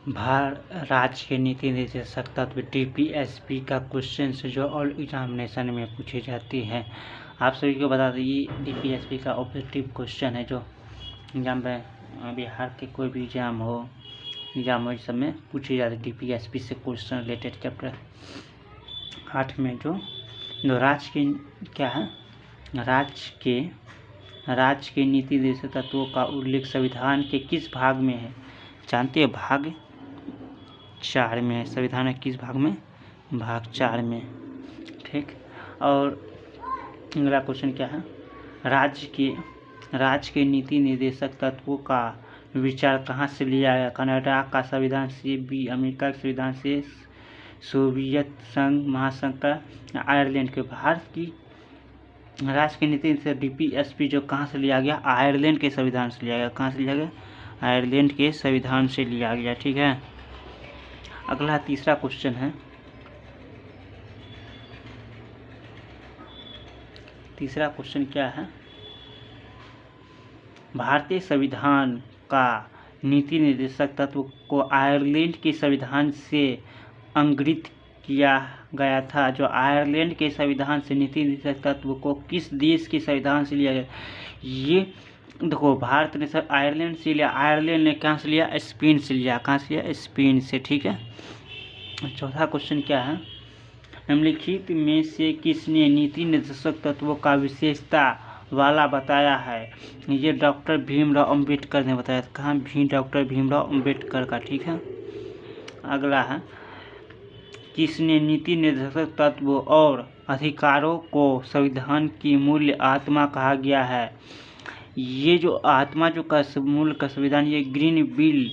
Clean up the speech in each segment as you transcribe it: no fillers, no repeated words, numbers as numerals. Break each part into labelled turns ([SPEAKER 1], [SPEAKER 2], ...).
[SPEAKER 1] राज्य के नीति निर्देशक तत्व DPSP का क्वेश्चन जो ऑल एग्जामिनेशन में पूछी जाती है। आप सभी को बता दें ये DPSP का ऑब्जेक्टिव क्वेश्चन है जो एग्जाम में बिहार के कोई भी एग्जाम हो इस सब में पूछी जाती है। DPSP से क्वेश्चन रिलेटेड चैप्टर 8 में जो राज्य के क्या है राज्य के नीति निर्देशक तत्वों का उल्लेख संविधान के किस भाग में है? जानते हैं, भाग 4 में है। संविधान किस भाग में? भाग 4 में। ठीक। और अगला क्वेश्चन क्या है? राज्य के नीति निर्देशक तत्वों का विचार कहाँ से लिया गया? कनाडा का संविधान से, बी अमेरिका के संविधान से, सोवियत संघ महासंघ का, आयरलैंड के। भारत की राज्य की नीति से DPSP जो कहाँ से लिया गया? आयरलैंड के संविधान से लिया गया। कहाँ से लिया गया? आयरलैंड के संविधान से लिया गया। ठीक है। अगला तीसरा क्वेश्चन है। तीसरा क्वेश्चन क्या है? भारतीय संविधान का नीति निर्देशक तत्व को आयरलैंड के संविधान से अंग्रित किया गया था। जो आयरलैंड के संविधान से नीति निर्देशक तत्व को किस देश के संविधान से लिया गया? ये देखो, भारत ने सर आयरलैंड से लिया। आयरलैंड ने कहाँ से लिया? स्पेन से लिया। कहाँ से लिया? स्पेन से। ठीक है। चौथा क्वेश्चन क्या है? निम्नलिखित में से किसने नीति निर्देशक तत्वों का विशेषता वाला बताया है? ये डॉक्टर भीमराव अंबेडकर ने बताया था। कहाँ? डॉक्टर भीमराव अंबेडकर का। ठीक है। अगला है, किसने नीति निर्देशक तत्व और अधिकारों को संविधान की मूल आत्मा कहा गया है? ये जो आत्मा जो का मूल का संविधान, ये ग्रीनविल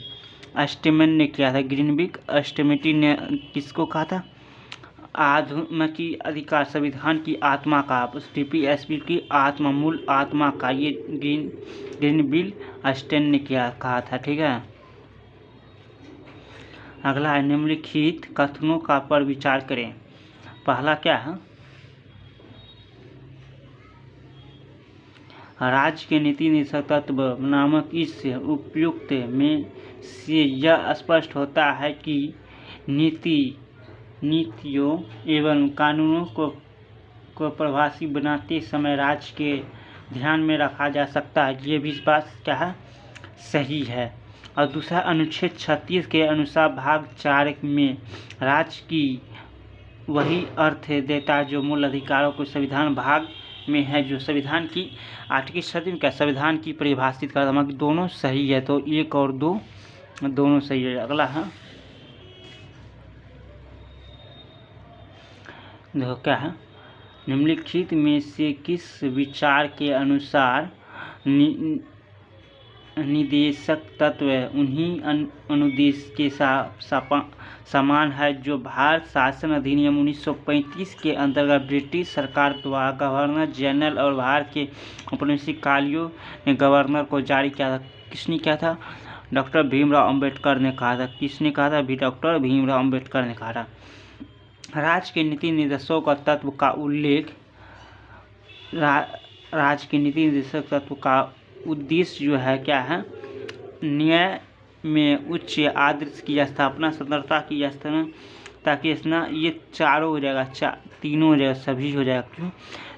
[SPEAKER 1] अस्टेमन ने किया था। ग्रीनविल अस्टेमेटी ने किसको कहा था? की अधिकार संविधान की आत्मा का, DPSP की आत्मा, मूल आत्मा का ये ग्रीनविल अस्टेन ने कहा था। ठीक है। अगला है, निम्नलिखित कथनों का पर विचार करें। पहला क्या है? राज्य के नीति निर्देशक तत्व नामक इस उपयुक्त में से यह स्पष्ट होता है कि नीतियों एवं कानूनों को प्रभावी बनाते समय राज्य के ध्यान में रखा जा सकता है। ये भी इस बात क्या है? सही है। और दूसरा, अनुच्छेद 36 के अनुसार भाग 4 में राज्य की वही अर्थ देता है जो मूल अधिकारों को संविधान भाग में है, जो संविधान की आर्टिकल 37 का संविधान की परिभाषित करता है। दोनों सही है, तो 1 और 2 दोनों सही है। अगला है, देखो क्या है? निम्नलिखित में से किस विचार के अनुसार निदेशक तत्व उन्हीं अनुदेश के समान है जो भारत शासन अधिनियम 1935 के अंतर्गत ब्रिटिश सरकार द्वारा गवर्नर जनरल और भारत के उपनिवेशकालियों ने गवर्नर को जारी किया था। किसने किया था? डॉक्टर भीमराव अंबेडकर ने कहा था। किसने कहा था? भी डॉक्टर भीमराव अंबेडकर ने कहा था। राज्य के नीति निर्देशों का तत्व का उल्लेख, राज्य के नीति निर्देशक तत्व का उद्देश्य जो है क्या है? न्याय में उच्च आदर्श की स्थापना, स्वतंत्रता की स्थापना की स्थापना, ये चारों हो जाएगा, तीनों हो जाएगा, सभी हो जाएगा। क्यों?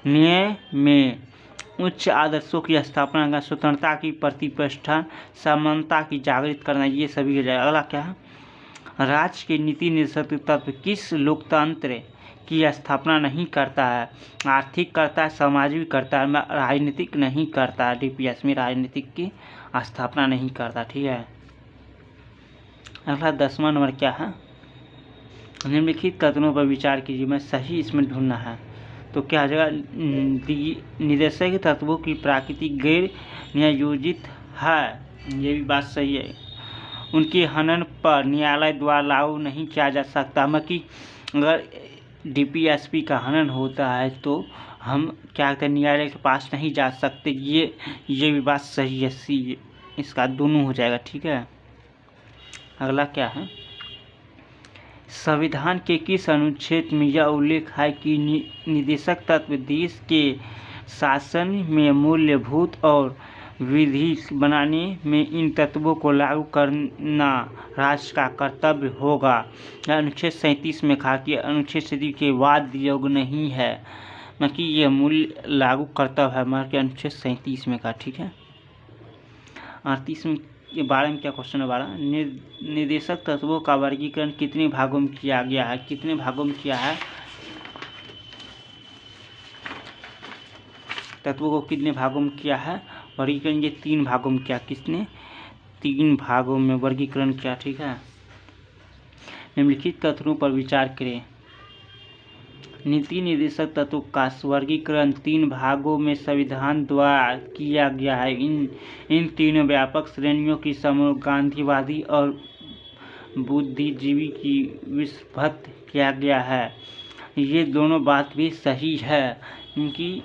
[SPEAKER 1] न्याय में उच्च आदर्शों की स्थापना, स्वतंत्रता की प्रतिष्ठा, समानता की जागृत करना, ये सभी हो जाएगा। अगला क्या है? राज्य के नीति निर्देशक तत्व किस लोकतंत्र की स्थापना नहीं करता है? आर्थिक करता है, सामाजिक करता है, राजनीतिक नहीं करता है। DPSP में राजनीतिक की स्थापना नहीं करता। ठीक है। अगला 10वां नंबर क्या है? निम्नलिखित कथनों पर विचार कीजिए, मैं सही इसमें ढूंढना है। तो क्या हो जाएगा? निर्देशक तत्वों की प्रकृति गैर न्यायोचित है, ये भी बात सही है। उनके हनन पर न्यायालय द्वारा लागू नहीं किया जा सकता। अगर DPSP का हनन होता है तो हम क्या कहते हैं? न्यायालय के पास नहीं जा सकते। ये भी बात सही है। सी इसका दोनों हो जाएगा। ठीक है। अगला क्या है? संविधान के किस अनुच्छेद में यह उल्लेख है कि निदेशक तत्व देश के शासन में मूलभूत और विधि बनाने में इन तत्वों को लागू करना राष्ट्र का कर्तव्य होगा। अनुच्छेद 37 में कहा कि अनुच्छेद 37 के वाद योग्य नहीं है, मतलब कि ये मूल्य लागू कर्तव्य है, मतलब कि अनुच्छेद 37 में कहा। ठीक है। 38 में के बारे में क्या क्वेश्चन है? 12 निर्देशक तत्वों का वर्गीकरण कितने भागों में किया गया है? कितने भागों में किया है? तत्वों को कितने भागों में किया है वर्गीकरण? ये 3 भागों में किया। किसने? 3 भागों में वर्गीकरण किया। ठीक है। निम्नलिखित तत्वों पर विचार करें। नीति निर्देशक तत्वों का वर्गीकरण 3 भागों में संविधान द्वारा किया गया है। इन तीनों व्यापक श्रेणियों की समूह गांधीवादी और बुद्धिजीवी की विभक्त किया गया है। ये दोनों बात भी सही है, क्योंकि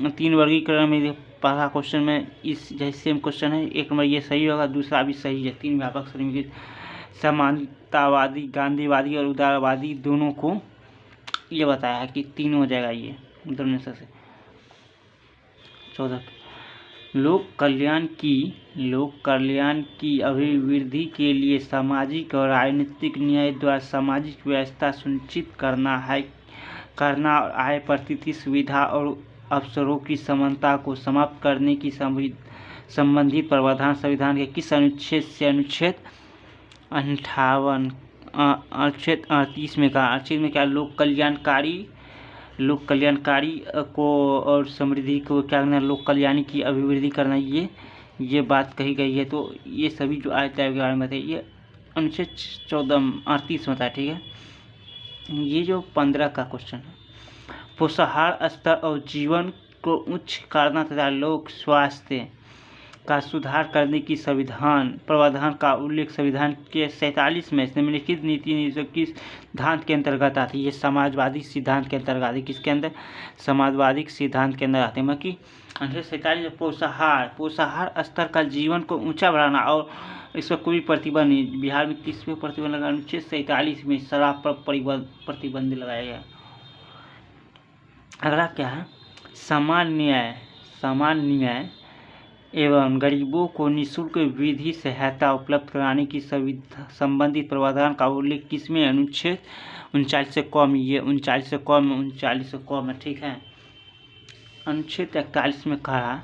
[SPEAKER 1] 3 वर्गीकरण में पहला क्वेश्चन में इस जैसे क्वेश्चन है, एक नंबर ये सही होगा, दूसरा भी सही है। 3 व्यापक श्रेणी की समानतावादी, गांधीवादी और उदारवादी दोनों को ये बताया है कि 3 हो जाएगा ये दोनों से। 14 लोक कल्याण की अभिवृद्धि के लिए सामाजिक और राजनीतिक न्याय द्वारा सामाजिक व्यवस्था सुनिश्चित करना और आय प्रतिष्ठा सुविधा और अवसरों की समानता को समाप्त करने की संबंधित प्रावधान संविधान के किस अनुच्छेद से? अनुच्छेद 58 अनुच्छेद 38 में कहा। अनुच्छेद में क्या? लोक कल्याणकारी को और समृद्धि को क्या करना? लोक कल्याण की अभिवृद्धि करना, ये बात कही गई है। तो ये सभी जो आयत के बारे में बताइए, ये अनुच्छेद 38 में था। ठीक है। ये जो 15 का क्वेश्चन है, पोषाहार स्तर और जीवन को उच्च करना तथा लोक स्वास्थ्य का सुधार करने की संविधान प्रावधान का उल्लेख संविधान के 47 में निम्नलिखित नीति निर्देशक की सिद्धांत के अंतर्गत आती है। ये समाजवादी सिद्धांत के अंतर्गत आती है। किसके अंदर? समाजवादी सिद्धांत के अंदर आते हैं। मतलब कि 47 पोषाहार स्तर का जीवन को ऊंचा बढ़ाना और इस पर कोई प्रतिबंध नहीं। बिहार में किस पे प्रतिबंध लगा? अनुच्छेद 47 में शराब पर प्रतिबंध लगाया गया। अगला क्या है? समान न्याय एवं गरीबों को निःशुल्क विधि सहायता उपलब्ध कराने की संबंधित प्रावधान का उल्लेख किसमें? अनुच्छेद 39 से कम। ये 39 से कम है। ठीक है। अनुच्छेद 41 में कहा,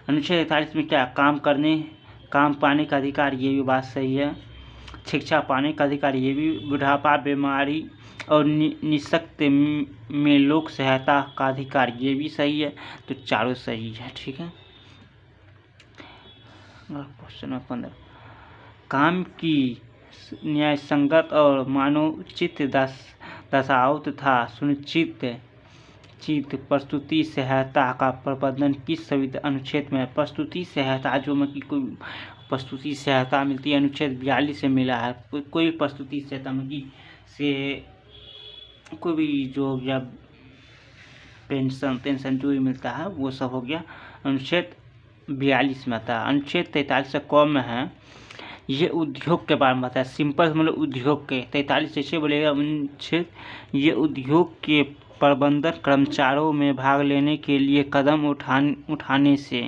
[SPEAKER 1] अनुच्छेद 41 में क्या? काम पाने का अधिकार, ये भी बात सही है। शिक्षा पाने का अधिकार, ये भी। बुढ़ापा, बीमारी और निःशक्त में लोक सहायता का अधिकार, ये भी सही है। तो चारों सही है। ठीक है। क्वेश्चन 15 काम की न्याय संगत और मानवोचित दशाओं तथा सुनिश्चित प्रस्तुति सहायता का प्रबंधन किस संविधान अनुच्छेद में? प्रस्तुति सहायता जो में कि कोई प्रस्तुति सहायता मिलती है, अनुच्छेद 42 से मिला है। कोई प्रस्तुति सहायता में से कोई भी जो या पेंशन जो भी मिलता है वो सब हो गया, अनुच्छेद 42 में आता है। अनुच्छेद 43 से कम में है, ये उद्योग के बारे में बताया। सिंपल मतलब उद्योग के 43 जैसे बोलेगा अनुच्छेद, ये उद्योग के प्रबंधन कर्मचारियों में भाग लेने के लिए कदम उठाने से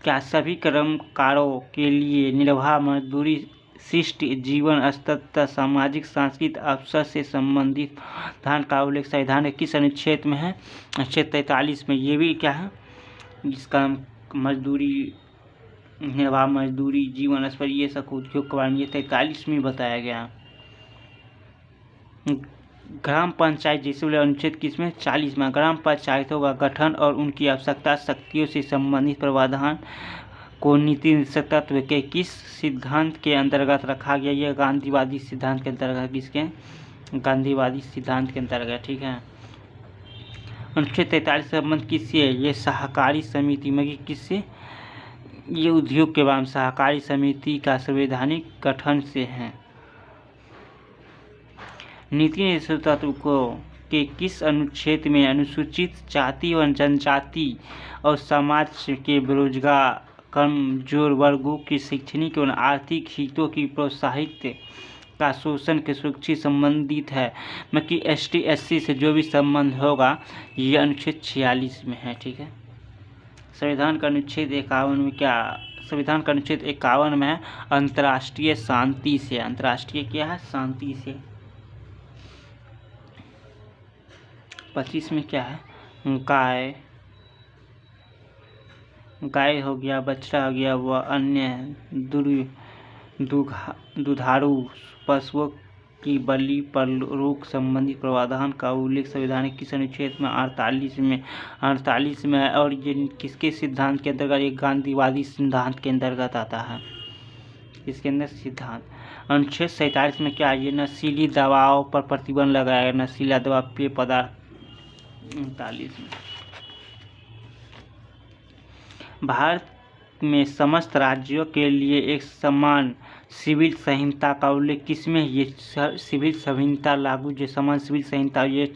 [SPEAKER 1] क्या सभी कर्मकारों के लिए निर्वाह मजदूरी, शिष्ट जीवन स्तर तथा सामाजिक सांस्कृतिक अवसर से संबंधित प्रावधान का उल्लेख संविधान के किस अनुच्छेद में है? अनुच्छेद 43 में। ये भी क्या है? जिसका मजदूरी, निर्वाह मजदूरी, जीवन स्तर, ये सब उद्योग के बारे में ये 43 में बताया गया। ग्राम पंचायत जैसे बोले अनुच्छेद किसमें? 40 में। ग्राम पंचायतों का गठन और उनकी आवश्यकता शक्तियों से संबंधित प्रावधान को नीति निर्देशक तत्व के किस सिद्धांत के अंतर्गत रखा गया? ये गांधीवादी सिद्धांत के अंतर्गत। किसके? गांधीवादी सिद्धांत के अंतर्गत। ठीक है। अनुच्छेद 43 से संबंध किससे है? ये सहकारी समिति में। किससे? ये उद्योग के बारे में सहकारी समिति का संवैधानिक गठन से है। नीति निर्देशक तत्व के किस अनुच्छेद में अनुसूचित जाति व जनजाति और समाज के बेरोजगार कमजोर वर्गों की शैक्षणिक एवं आर्थिक हितों की प्रोत्साहित का शोषण के सुरक्षित संबंधित है? मतलब कि ST SC से जो भी संबंध होगा ये अनुच्छेद 46 में है। ठीक है। संविधान का अनुच्छेद 51 में क्या, संविधान का अनुच्छेद 51 में है अंतर्राष्ट्रीय शांति से, अंतर्राष्ट्रीय क्या है, शांति से। 25 में क्या है, गाय हो गया, बछड़ा हो गया, व अन्य दुधारू पशुओं की बलि पर रोक संबंधी प्रावधान का उल्लेख संविधान के किस अनुच्छेद में, 48 में है। और ये किसके सिद्धांत के अंतर्गत, ये गांधीवादी सिद्धांत के अंतर्गत आता है। इसके अंदर सिद्धांत अनुच्छेद 47 में क्या है, ये नशीली दवाओं पर प्रतिबंध लगाया गया, नशीला दवा पेय पदार्थ। 39 में भारत में समस्त राज्यों के लिए एक समान सिविल संहिता का उल्लेख किसमें, ये सिविल संहिता लागू जो समान सिविल संहिता, ये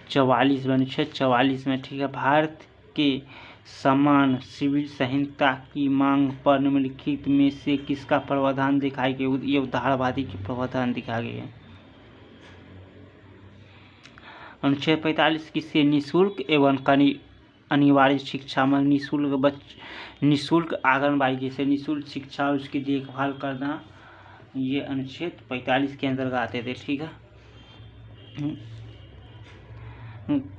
[SPEAKER 1] 44 में, अनुच्छेद 44 में, ठीक है। भारत के समान सिविल संहिता की मांग पर निम्नलिखित में से किसका प्रावधान दिखाई गया, ये उदारवादी की प्रावधान दिखा गए हैं। अनुच्छेद 45 किससे, निःशुल्क एवं अनिवार्य शिक्षा में निःशुल्क आंगनबाड़ी जैसे निःशुल्क शिक्षा और उसकी देखभाल करना, ये अनुच्छेद 45 के अंतर्गत आते थे, ठीक है।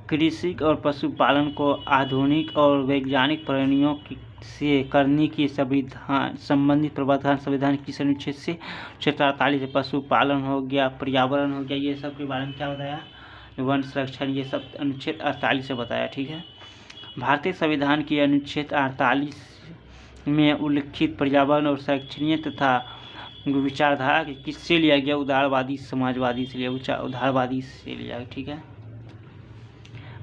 [SPEAKER 1] कृषि और पशुपालन को आधुनिक और वैज्ञानिक प्रणालियों से करने की संबंधित प्रावधान संविधान किस अनुच्छेद से, 48। पशुपालन हो गया, पर्यावरण हो गया, ये सब के बारे में क्या बताया, वन संरक्षण, ये सब अनुच्छेद 48 से बताया, ठीक है। भारतीय संविधान की अनुच्छेद 48 में उल्लिखित पर्यावरण और संरक्षणीय तथा विचारधारा किससे लिया गया, उदारवादी समाजवादी से लिया, उदारवादी से लिया, ठीक है।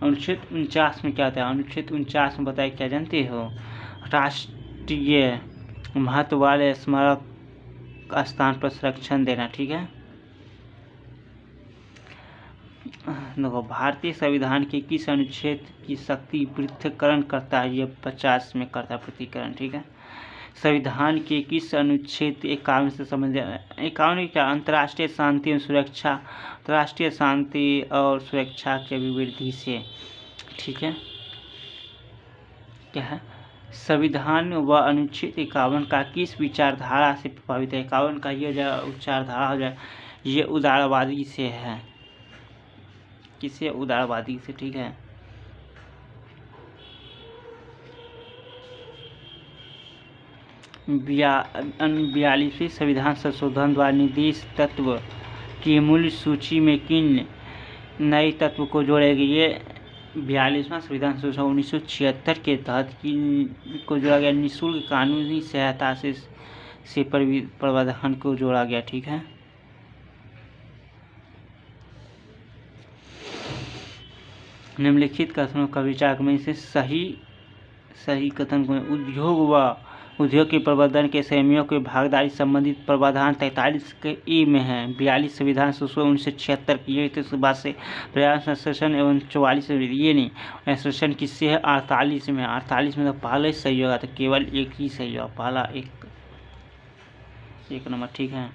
[SPEAKER 1] अनुच्छेद 49 में क्या होता है, अनुच्छेद 49 में बताया क्या जानते हो, राष्ट्रीय महत्व वाले स्मारक स्थान पर संरक्षण देना, ठीक है। देखो भारतीय संविधान के किस अनुच्छेद की शक्ति पृथक्करण करता है, ये 50 में करता है पृथक्करण, ठीक है। संविधान के किस अनुच्छेद 51 से संबंधित, 51 क्या, अंतर्राष्ट्रीय शांति और सुरक्षा, अंतर्राष्ट्रीय शांति और सुरक्षा के अभिवृद्धि से, ठीक है। क्या है, संविधान व अनुच्छेद 51 का किस विचारधारा से प्रभावित है, 51 का ये विचारधारा हो जाए, ये उदारवादी से है, किसे, उदारवादी से, ठीक है। बयालीसवीं संविधान संशोधन द्वारा निर्देश तत्व की मूल सूची में किन नए तत्व को जोड़ेगी, ये 42वां संविधान संशोधन 1976 के तहत किन को जोड़ा गया, निःशुल्क कानूनी सहायता से प्रावधान को जोड़ा गया, ठीक है। निम्नलिखित कथनों का विचार में से सही कथन को, उद्योग के प्रबंधन के सहयोग के भागीदारी संबंधित प्रावधान 43 के ई में है, 42 संविधान संशोधन 1976 की, ये तो बाद से पर्यावरण संरक्षण एवं 44 ये नहीं, संरक्षण किससे है, 48 में, 48 में तो पहले सही होगा, तो केवल एक ही सही होगा, पहला एक नंबर, ठीक है।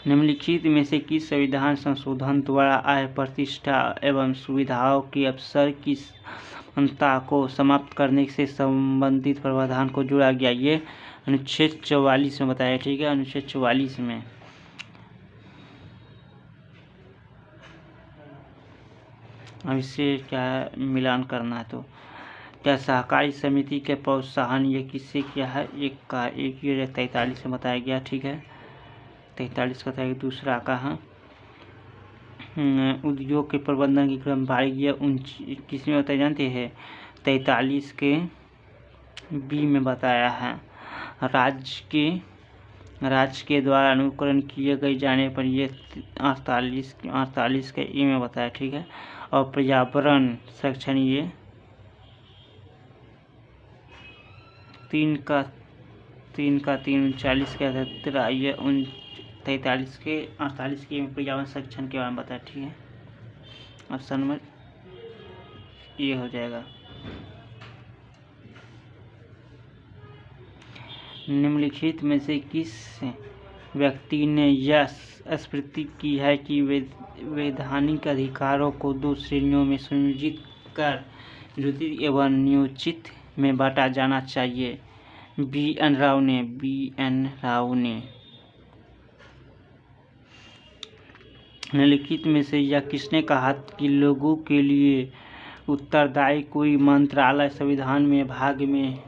[SPEAKER 1] निम्नलिखित में से किस संविधान संशोधन द्वारा आय, प्रतिष्ठा एवं सुविधाओं के अवसर की समानता को समाप्त करने से संबंधित प्रावधान को जोड़ा गया, ये अनुच्छेद 44 में बताया, ठीक है। अनुच्छेद 44 में अब इससे क्या मिलान करना है, तो क्या सहकारी समिति के प्रोत्साहन, ये किससे किया है, एक ये 43 में बताया गया, ठीक है। 43 का था, दूसरा कहा उद्योग के प्रबंधन की क्रमवारी, किस में बताया जानते हैं, 43 के बी में बताया है। राज्य के द्वारा अनुकरण किए गए जाने पर ये 48 के ई में बताया, ठीक है। और पर्यावरण संरक्षण, ये 3 का 3 39 का 73, ये 43 के 48 के पर्यावरण संरक्षण के बारे में बताया, ठीक है। ऑप्शन नंबर ये हो जाएगा। निम्नलिखित में से किस व्यक्ति ने यह स्वीकृति की है कि वैधानिक अधिकारों को 2 श्रेणियों में संयोजित कर द्वितीय एवं नियोजित में बांटा जाना चाहिए। बी.एन. राव ने निम्नलिखित में से यह किसने कहा कि लोगों के लिए उत्तरदायी कोई मंत्रालय संविधान में भाग में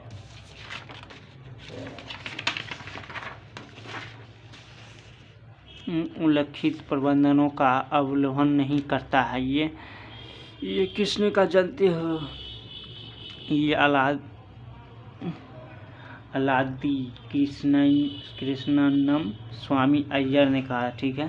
[SPEAKER 1] उल्लिखित प्रावधानों का अवलोकन नहीं करता है। ये किसने कहा जानते हो? ये अलादी कृष्णन्नम स्वामी अय्यर ने कहा। ठीक है।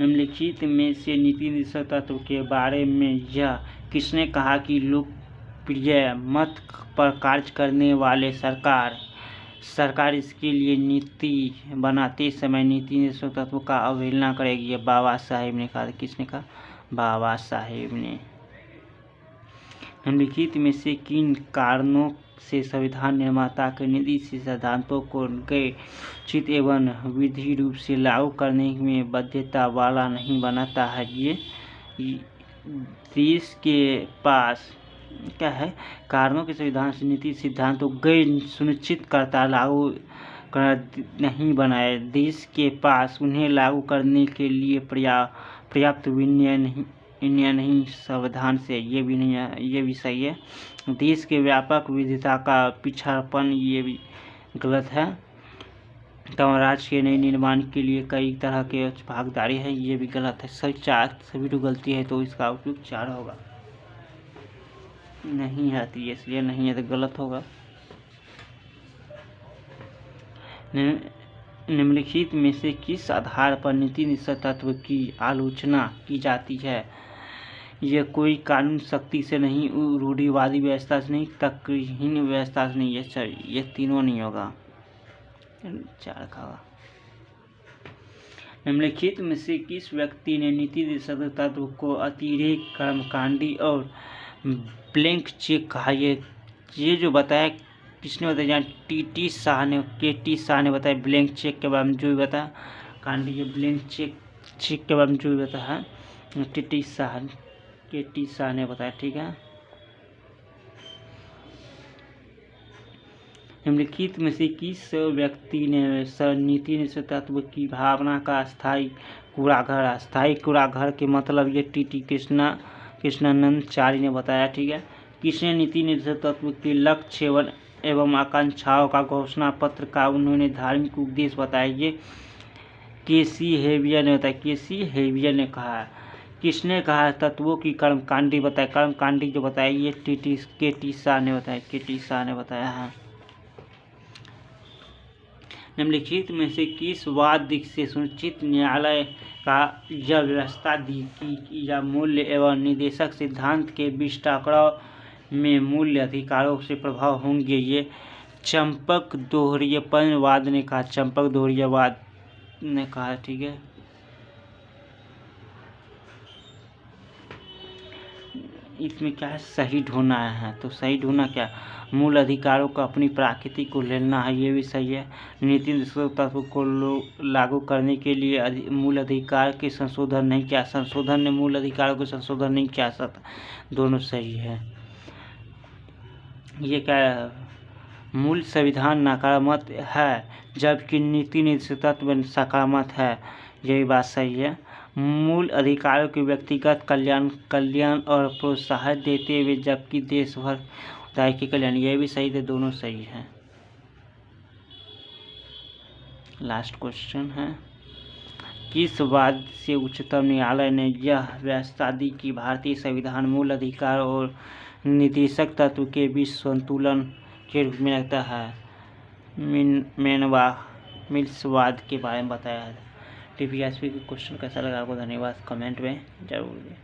[SPEAKER 1] निम्नलिखित में से नीति निर्देशक तत्व के बारे में यह किसने कहा कि लोकप्रिय मत पर कार्य करने वाले सरकार इसके लिए नीति बनाते समय नीति निर्देशक तत्व का अवहेलना करेगी? ये बाबा साहेब ने कहा। किसने कहा? बाबा साहेब ने। निम्नलिखित में से किन कारणों से संविधान निर्माता के नीति सिद्धांतों को गैर-उचित एवं विधि रूप से लागू करने में बाध्यता वाला नहीं बनाता है? ये देश के पास क्या है? कारणों के संविधान से नीति सिद्धांतों गैर सुनिश्चित करता लागू कर नहीं बनाए। देश के पास उन्हें लागू करने के लिए पर्याप्त विनय नहीं संविधान से। ये भी नहीं है, ये भी सही है। देश के व्यापक विविधता का पिछड़ापन, ये भी गलत है। राज्य के नए निर्माण के लिए कई तरह के भागीदारी है, ये भी गलत है। सभी तो गलती है, तो इसका उपयोग 4 होगा। नहीं आती है इसलिए नहीं है, तो गलत होगा। निम्नलिखित में से किस आधार पर नीति निर्देशक तत्व की आलोचना की जाती है? यह कोई कानून शक्ति से नहीं, रूढ़िवादी व्यवस्था से नहीं, तर्कहीन व्यवस्था से नहीं। ये तीनों नहीं होगा। 4 का होगा। निम्नलिखित में से किस व्यक्ति ने नीति निर्देशक तत्व को अतिरेक, कर्मकांडी और ब्लैंक चेक कहा? ये जो बताया किसने बताया? के.टी. शाह ने बताया। ब्लैंक चेक के बारे में जो भी बताया, कांडी के ब्लैंक चेक के बारे में जो भी बताया के.टी. शाह ने बताया। ठीक है। निम्नलिखित में से किस व्यक्ति ने नीति निर्देशक तत्व की भावना का स्थायी कूड़ाघर के मतलब ये टी.टी. कृष्णानंदाचार्य ने बताया। ठीक है। किसने नीति निर्देशक तत्व के लक्ष्य एवं आकांक्षाओं का घोषणा पत्र का उन्होंने धार्मिक उपदेश बताया? ये के.सी. हेवियर ने बताया। के.सी. हेवियर ने कहा। किसने कहा तत्वों की कर्मकांडी बताया? कर्मकांडी जो बताया ये के.टी. शाह ने बताया। के.टी. शाह ने बताया है। निम्नलिखित में से किस वाद से सुनिश्चित न्यायालय का यह व्यवस्था दी कि यह मूल्य एवं निर्देशक सिद्धांत के विस्तार में मूल्य अधिकारों से प्रभाव होंगे? ये चंपक दोहरीयवाद ने कहा। चंपक दोहरीयवाद ने कहा। ठीक है। इसमें क्या है? सही ढूंढना है। तो सही ढूंढना क्या? मूल अधिकारों को अपनी प्रकृति को लेना है, ये भी सही है। नीति निर्देशक तत्व को लागू करने के लिए मूल अधिकार के संशोधन नहीं किया। संशोधन ने मूल अधिकारों को संशोधन नहीं किया सकता। दोनों सही है। ये क्या है? मूल संविधान नकारात्मक है जबकि नीति निर्देशक तत्व सकारात्मक है। यही बात सही है। मूल अधिकारों के व्यक्तिगत कल्याण और प्रोत्साहन देते हुए जबकि देश भर के कल्याण, यह भी सही थे। दोनों सही है। लास्ट क्वेश्चन है, किस वाद से उच्चतम न्यायालय ने यह व्यवस्था दी कि भारतीय संविधान मूल अधिकार और निर्देशक तत्व के बीच संतुलन के रूप में रखता है? मिल्सवाद के बारे में बताया है। टीपीएसपी का क्वेश्चन कैसा लगा आपको? धन्यवाद। कमेंट में जरूर दें।